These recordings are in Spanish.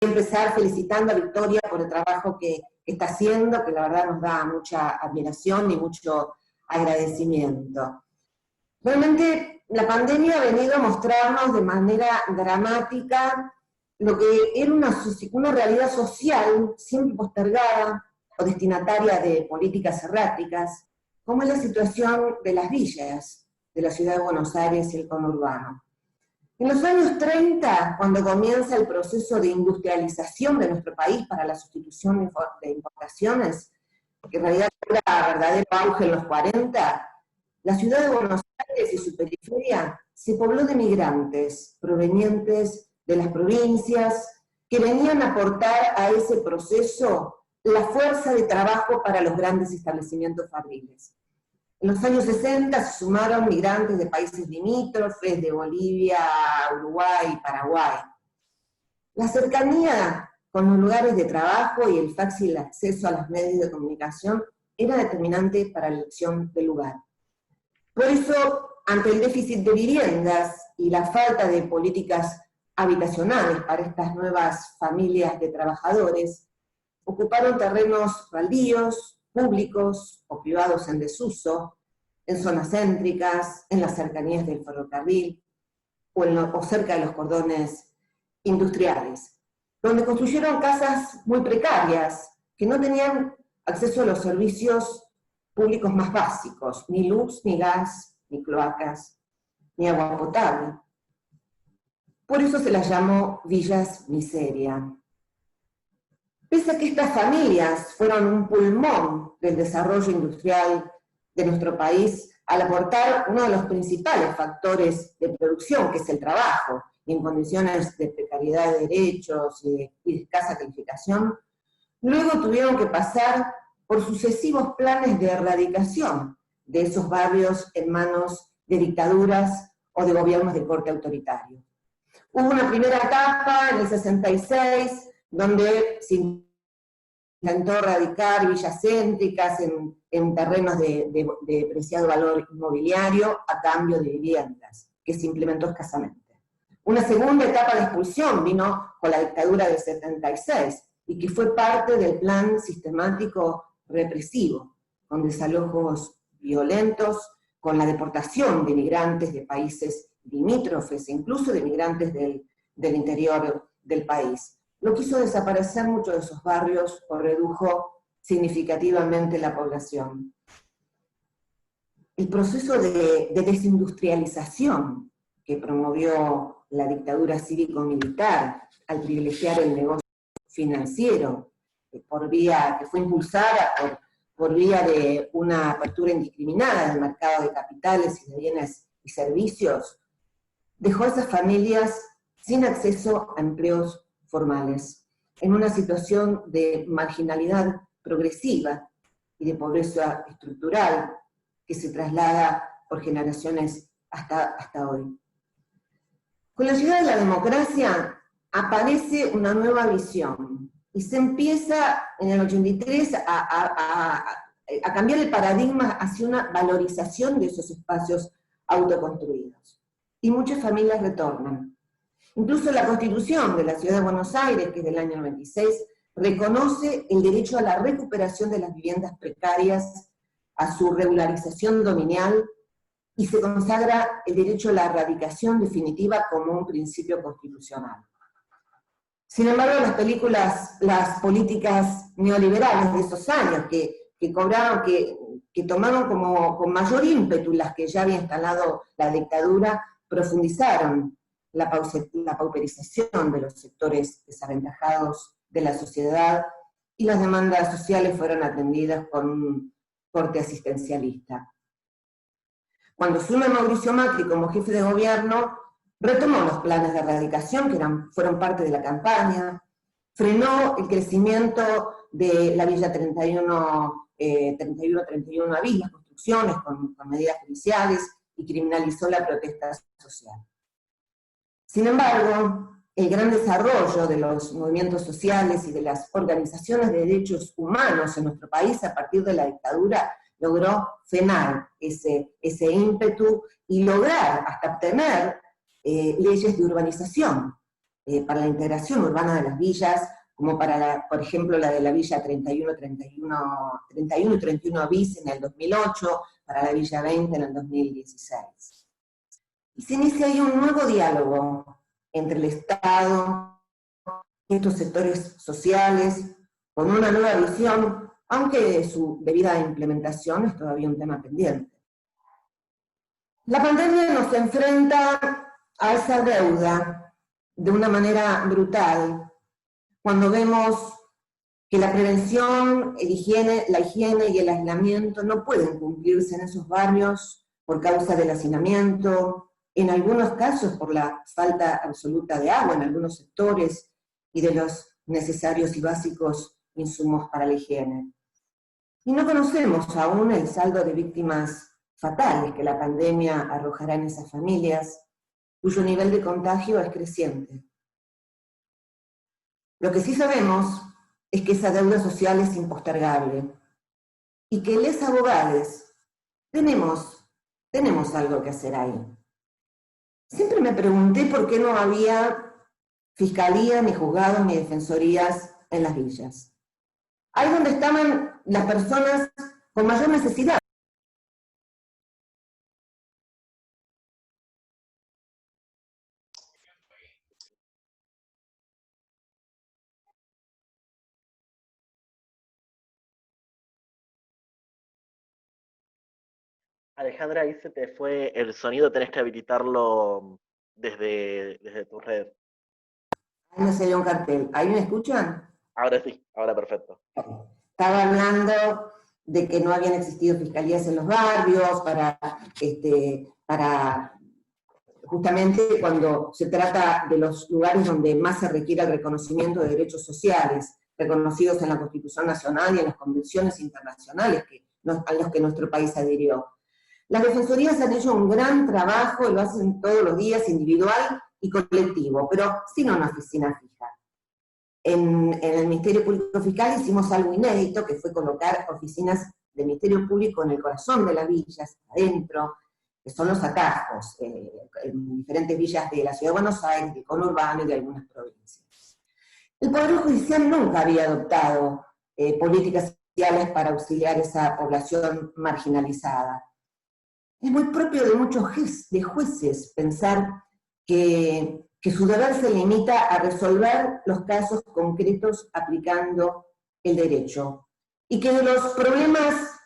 empezar felicitando a Victoria por el trabajo que está haciendo, que la verdad nos da mucha admiración y mucho agradecimiento. Realmente la pandemia ha venido a mostrarnos de manera dramática lo que era una realidad social siempre postergada o destinataria de políticas erráticas, como es la situación de las villas de la ciudad de Buenos Aires y el conurbano. En los años 30, cuando comienza el proceso de industrialización de nuestro país para la sustitución de importaciones, que en realidad era verdadero auge en los 40, la ciudad de Buenos Aires y su periferia se pobló de migrantes provenientes de las provincias que venían a aportar a ese proceso la fuerza de trabajo para los grandes establecimientos fabriles. En los años 60 se sumaron migrantes de países limítrofes, de Bolivia, Uruguay y Paraguay. La cercanía con los lugares de trabajo y el fácil acceso a los medios de comunicación era determinante para la elección del lugar. Por eso, ante el déficit de viviendas y la falta de políticas habitacionales para estas nuevas familias de trabajadores, ocuparon terrenos baldíos, públicos o privados en desuso, en zonas céntricas, en las cercanías del ferrocarril o cerca de los cordones industriales, donde construyeron casas muy precarias que no tenían acceso a los servicios públicos más básicos, ni luz, ni gas, ni cloacas, ni agua potable. Por eso se las llamó villas miseria. Pese a que estas familias fueron un pulmón del desarrollo industrial de nuestro país, al aportar uno de los principales factores de producción, que es el trabajo, y en condiciones de precariedad de derechos y de escasa calificación, luego tuvieron que pasar por sucesivos planes de erradicación de esos barrios en manos de dictaduras o de gobiernos de corte autoritario. Hubo una primera etapa en el 66, donde se intentó erradicar villas céntricas en terrenos de preciado valor inmobiliario a cambio de viviendas, que se implementó escasamente. Una segunda etapa de expulsión vino con la dictadura del 76, y que fue parte del plan sistemático represivo, con desalojos violentos, con la deportación de migrantes de países limítrofes, incluso de migrantes del interior del país. Lo que hizo desaparecer muchos de esos barrios o redujo significativamente la población. El proceso de desindustrialización que promovió la dictadura cívico-militar al privilegiar el negocio financiero, que fue impulsada por vía de una apertura indiscriminada del mercado de capitales y de bienes y servicios, dejó a esas familias sin acceso a empleos formales, en una situación de marginalidad progresiva y de pobreza estructural que se traslada por generaciones hasta hoy. Con la llegada de la democracia aparece una nueva visión y se empieza en el 83 a cambiar el paradigma hacia una valorización de esos espacios autoconstruidos. Y muchas familias retornan. Incluso la Constitución de la Ciudad de Buenos Aires, que es del año 96, reconoce el derecho a la recuperación de las viviendas precarias, a su regularización dominial, y se consagra el derecho a la erradicación definitiva como un principio constitucional. Sin embargo, las políticas neoliberales de esos años, que tomaron con mayor ímpetu las que ya había instalado la dictadura, profundizaron la pauperización de los sectores desaventajados de la sociedad, y las demandas sociales fueron atendidas con un corte asistencialista. Cuando asume Mauricio Macri como jefe de gobierno, retomó los planes de erradicación que fueron parte de la campaña, frenó el crecimiento de la Villa 31 Avís, las construcciones con medidas judiciales, y criminalizó la protesta social. Sin embargo, el gran desarrollo de los movimientos sociales y de las organizaciones de derechos humanos en nuestro país a partir de la dictadura logró frenar ese ímpetu y lograr hasta obtener leyes de urbanización para la integración urbana de las villas, como para, por ejemplo, la de la Villa 31 y 31 bis en el 2008, para la Villa 20 en el 2016. Y se inicia ahí un nuevo diálogo entre el Estado y estos sectores sociales, con una nueva visión, aunque su debida implementación es todavía un tema pendiente. La pandemia nos enfrenta a esa deuda de una manera brutal, cuando vemos que la prevención, la higiene y el aislamiento no pueden cumplirse en esos barrios por causa del hacinamiento, en algunos casos por la falta absoluta de agua en algunos sectores y de los necesarios y básicos insumos para la higiene. Y no conocemos aún el saldo de víctimas fatales que la pandemia arrojará en esas familias, cuyo nivel de contagio es creciente. Lo que sí sabemos es que esa deuda social es impostergable y que les abogados tenemos algo que hacer ahí. Siempre me pregunté por qué no había fiscalía, ni juzgados, ni defensorías en las villas. Ahí donde estaban las personas con mayor necesidad. Alejandra, ahí se te fue el sonido, tenés que habilitarlo desde tu red. Ahí me salió un cartel. ¿Ahí me escuchan? Ahora sí, ahora perfecto. Estaba hablando de que no habían existido fiscalías en los barrios para justamente cuando se trata de los lugares donde más se requiere el reconocimiento de derechos sociales, reconocidos en la Constitución Nacional y en las convenciones internacionales a los que nuestro país adhirió. Las defensorías han hecho un gran trabajo, y lo hacen todos los días, individual y colectivo, pero sin una oficina fija. En el Ministerio Público Fiscal hicimos algo inédito, que fue colocar oficinas del Ministerio Público en el corazón de las villas, adentro, que son los atajos, en diferentes villas de la Ciudad de Buenos Aires, del conurbano y de algunas provincias. El Poder Judicial nunca había adoptado políticas sociales para auxiliar a esa población marginalizada. Es muy propio de muchos jueces pensar que su deber se limita a resolver los casos concretos aplicando el derecho, y que de los problemas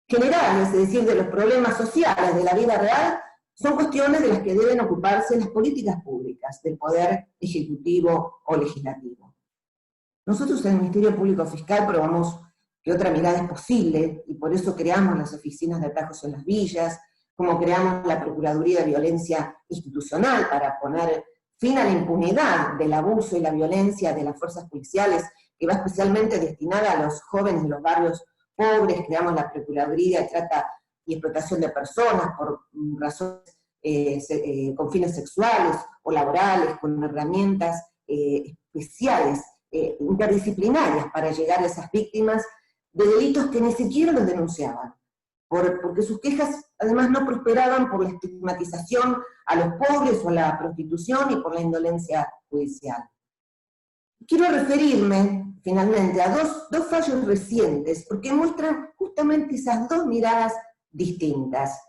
generales, es decir, de los problemas sociales de la vida real, son cuestiones de las que deben ocuparse las políticas públicas del Poder Ejecutivo o Legislativo. Nosotros en el Ministerio Público Fiscal probamos que otra mirada es posible, y por eso creamos las oficinas de atajos en las villas, como creamos la Procuraduría de Violencia Institucional para poner fin a la impunidad del abuso y la violencia de las fuerzas policiales, que va especialmente destinada a los jóvenes de los barrios pobres. Creamos la Procuraduría de Trata y Explotación de Personas por razones con fines sexuales o laborales, con herramientas especiales, interdisciplinarias, para llegar a esas víctimas de delitos que ni siquiera los denunciaban, porque sus quejas además no prosperaban por la estigmatización a los pobres o a la prostitución y por la indolencia judicial. Quiero referirme finalmente a dos fallos recientes, porque muestran justamente esas dos miradas distintas,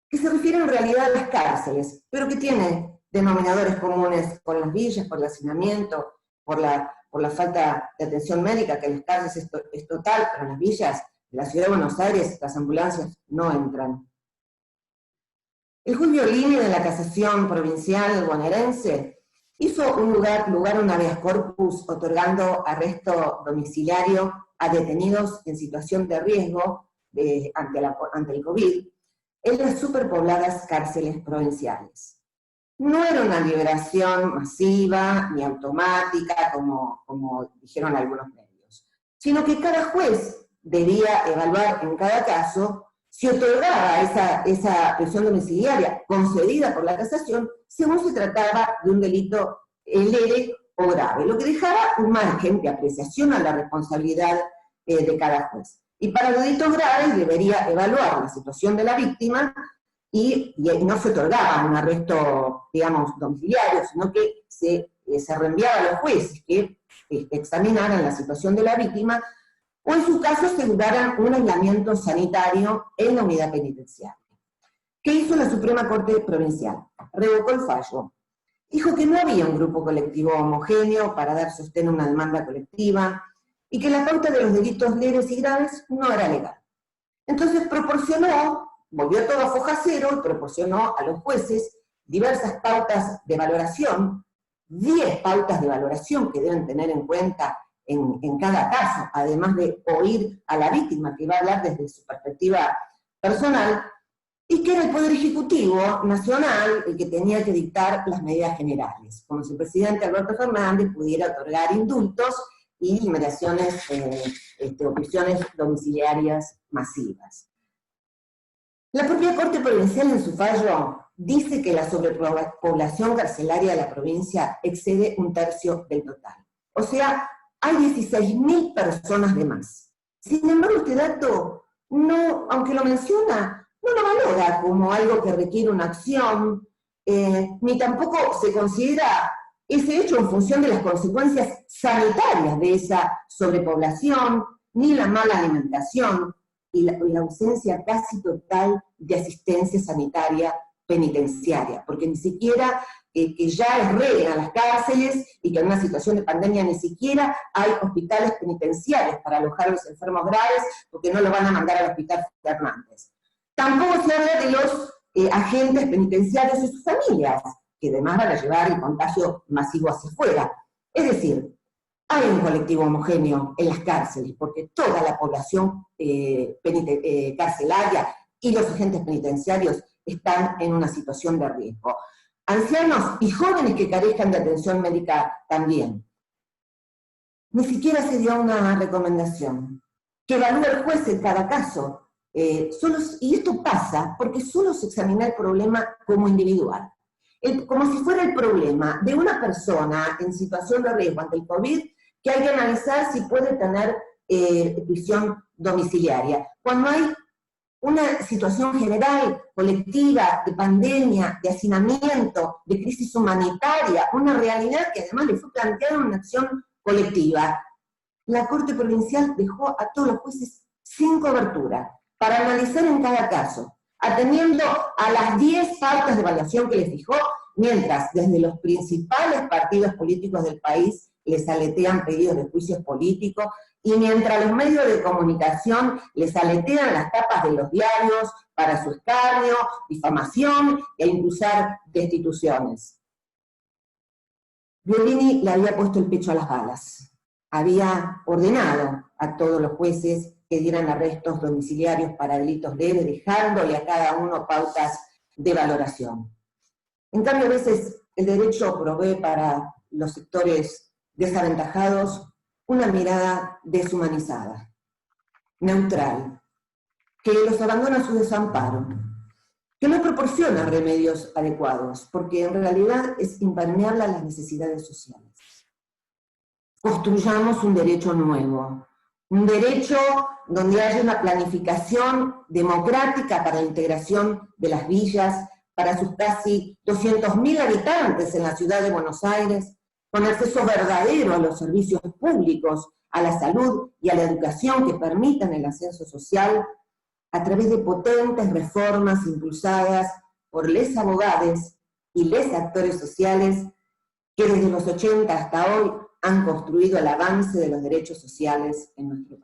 que se refieren en realidad a las cárceles, pero que tienen denominadores comunes con las villas, por el hacinamiento, por la falta de atención médica, que en las cárceles es total, pero en las villas de la Ciudad de Buenos Aires las ambulancias no entran. El juez Violini de la Casación Provincial bonaerense hizo lugar un habeas corpus otorgando arresto domiciliario a detenidos en situación de riesgo ante el COVID en las superpobladas cárceles provinciales. No era una liberación masiva ni automática, como dijeron algunos medios, sino que cada juez debía evaluar en cada caso si otorgaba esa prisión domiciliaria concedida por la casación según se trataba de un delito leve o grave, lo que dejaba un margen de apreciación a la responsabilidad de cada juez. Y para los delitos graves debería evaluar la situación de la víctima y no se otorgaba un arresto, digamos, domiciliario, sino que se se reenviaba a los jueces que examinaran la situación de la víctima, o en su caso aseguraran un aislamiento sanitario en la unidad penitenciaria. ¿Qué hizo la Suprema Corte Provincial? Revocó el fallo. Dijo que no había un grupo colectivo homogéneo para dar sostén a una demanda colectiva y que la pauta de los delitos leves y graves no era legal. Entonces volvió todo a foja cero y proporcionó a los jueces diversas pautas de valoración, 10 pautas de valoración que deben tener en cuenta en cada caso, además de oír a la víctima que va a hablar desde su perspectiva personal, y que era el Poder Ejecutivo Nacional el que tenía que dictar las medidas generales, como si el presidente Alberto Fernández pudiera otorgar indultos y liberaciones o prisiones domiciliarias masivas. La propia Corte Provincial en su fallo dice que la sobrepoblación carcelaria de la provincia excede 1/3 del total. O sea, hay 16.000 personas de más. Sin embargo, este dato, no, aunque lo menciona, no lo valora como algo que requiere una acción, ni tampoco se considera ese hecho en función de las consecuencias sanitarias de esa sobrepoblación, ni la mala alimentación y la ausencia casi total de asistencia sanitaria penitenciaria, porque ni siquiera, que ya es regla en las cárceles y que en una situación de pandemia ni siquiera hay hospitales penitenciarios para alojar a los enfermos graves, porque no lo van a mandar al Hospital Fernández. Tampoco se habla de los agentes penitenciarios y sus familias, que además van a llevar el contagio masivo hacia afuera. Es decir, hay un colectivo homogéneo en las cárceles, porque toda la población carcelaria y los agentes penitenciarios están en una situación de riesgo. Ancianos y jóvenes que carezcan de atención médica también. Ni siquiera se dio una recomendación que evalúe el juez en cada caso. Y esto pasa porque solo se examina el problema como individual. Como si fuera el problema de una persona en situación de riesgo ante el COVID, que hay que analizar si puede tener prisión domiciliaria. Cuando hay una situación general, colectiva, de pandemia, de hacinamiento, de crisis humanitaria, una realidad que además le fue planteada en una acción colectiva, la Corte Provincial dejó a todos los jueces sin cobertura para analizar en cada caso, atendiendo a las 10 pautas de evaluación que les fijó, mientras desde los principales partidos políticos del país les aletean pedidos de juicios políticos, y mientras los medios de comunicación les aletean las tapas de los diarios para su escarnio, difamación e impulsar destituciones. Biolini le había puesto el pecho a las balas, había ordenado a todos los jueces que dieran arrestos domiciliarios para delitos leves, dejándole a cada uno pautas de valoración. En cambio, a veces el derecho provee para los sectores desaventajados una mirada deshumanizada, neutral, que los abandona a su desamparo, que no proporciona remedios adecuados, porque en realidad es impermeable a las necesidades sociales. Construyamos un derecho nuevo, un derecho donde haya una planificación democrática para la integración de las villas, para sus casi 200.000 habitantes en la ciudad de Buenos Aires, con acceso verdadero a los servicios públicos, a la salud y a la educación que permitan el ascenso social, a través de potentes reformas impulsadas por les abogados y les actores sociales que desde los 80 hasta hoy han construido el avance de los derechos sociales en nuestro país.